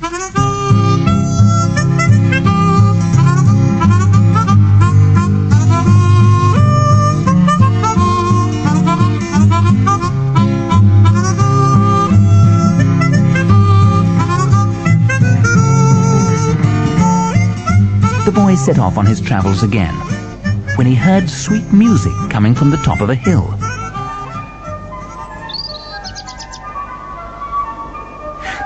The boy set off on his travels again, when he heard sweet music coming from the top of a hill.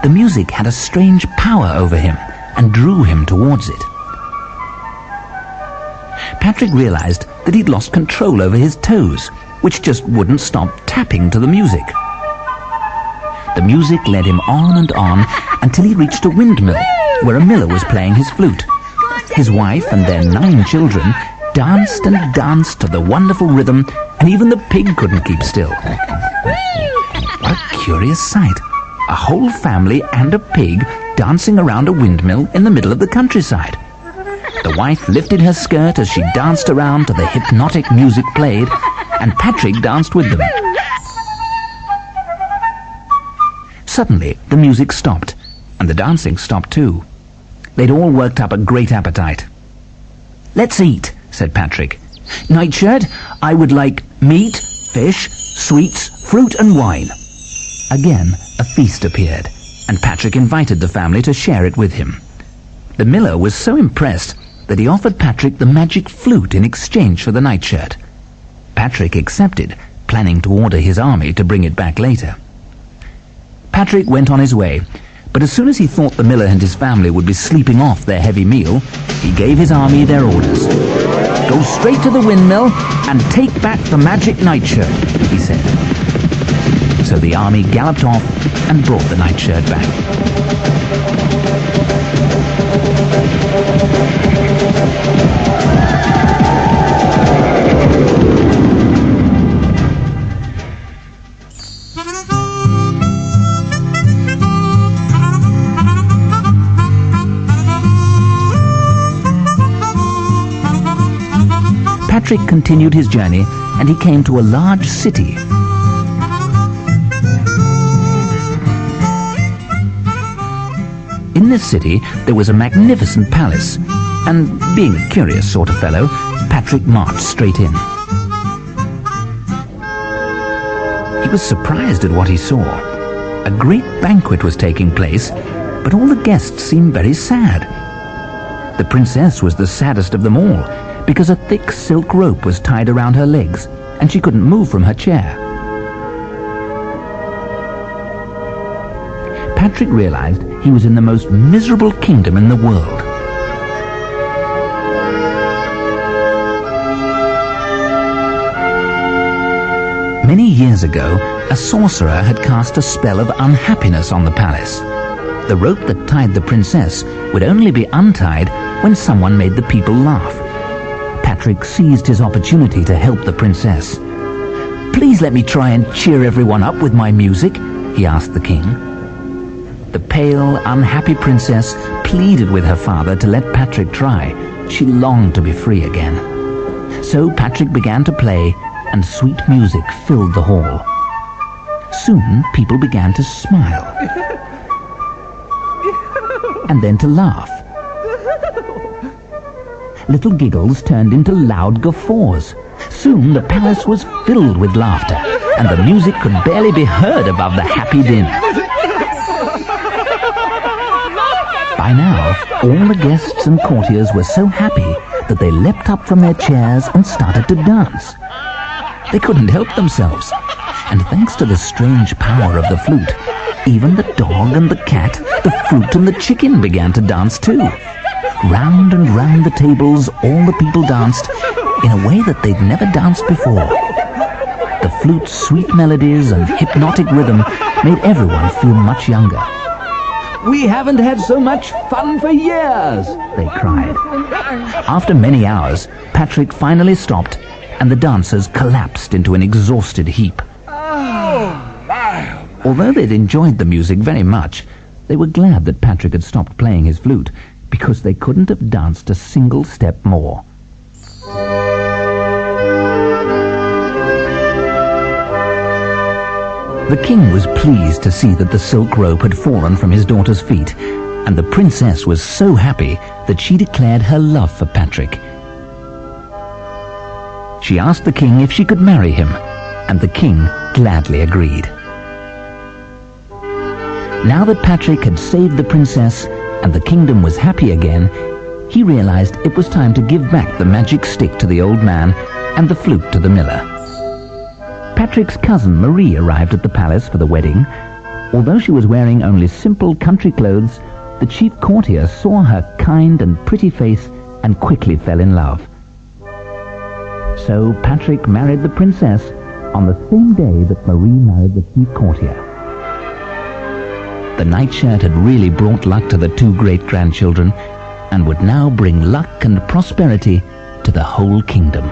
The music had a strange power over him and drew him towards it. Patrick realized that he'd lost control over his toes, which just wouldn't stop tapping to the music. The music led him on and on until he reached a windmill, where a miller was playing his flute. His wife and their 9 children danced and danced to the wonderful rhythm, and even the pig couldn't keep still. What a curious sight! A whole family and a pig dancing around a windmill in the middle of the countryside. The wife lifted her skirt as she danced around to the hypnotic music played, and Patrick danced with them. Suddenly, the music stopped, and the dancing stopped too. They'd all worked up a great appetite. "Let's eat," said Patrick. "Nightshirt, I would like meat, fish, sweets, fruit and wine." Again, a feast appeared, and Patrick invited the family to share it with him. The miller was so impressed that he offered Patrick the magic flute in exchange for the nightshirt. Patrick accepted, planning to order his army to bring it back later. Patrick went on his way, but as soon as he thought the miller and his family would be sleeping off their heavy meal, he gave his army their orders. "Go straight to the windmill and take back the magic nightshirt," he said. So the army galloped off and brought the nightshirt back. Patrick continued his journey, and he came to a large city. In this city, there was a magnificent palace, and being a curious sort of fellow, Patrick marched straight in. He was surprised at what he saw. A great banquet was taking place, but all the guests seemed very sad. The princess was the saddest of them all, because a thick silk rope was tied around her legs, and she couldn't move from her chair. Patrick realized he was in the most miserable kingdom in the world. Many years ago, a sorcerer had cast a spell of unhappiness on the palace. The rope that tied the princess would only be untied when someone made the people laugh. Patrick seized his opportunity to help the princess. "Please let me try and cheer everyone up with my music," he asked the king. The pale, unhappy princess pleaded with her father to let Patrick try. She longed to be free again. So Patrick began to play, and sweet music filled the hall. Soon people began to smile, and then to laugh. Little giggles turned into loud guffaws. Soon the palace was filled with laughter, and the music could barely be heard above the happy din. By now, all the guests and courtiers were so happy that they leapt up from their chairs and started to dance. They couldn't help themselves, and thanks to the strange power of the flute, even the dog and the cat, the fruit and the chicken began to dance too. Round and round the tables, all the people danced in a way that they'd never danced before. The flute's sweet melodies and hypnotic rhythm made everyone feel much younger. "We haven't had so much fun for years," they cried. After many hours, Patrick finally stopped, and the dancers collapsed into an exhausted heap. Although they'd enjoyed the music very much, they were glad that Patrick had stopped playing his flute, because they couldn't have danced a single step more. The king was pleased to see that the silk rope had fallen from his daughter's feet, and the princess was so happy that she declared her love for Patrick. She asked the king if she could marry him, and the king gladly agreed. Now that Patrick had saved the princess and the kingdom was happy again, he realized it was time to give back the magic stick to the old man and the flute to the miller. Patrick's cousin Marie arrived at the palace for the wedding. Although she was wearing only simple country clothes, the chief courtier saw her kind and pretty face and quickly fell in love. So Patrick married the princess on the same day that Marie married the chief courtier. The nightshirt had really brought luck to the two great-grandchildren and would now bring luck and prosperity to the whole kingdom.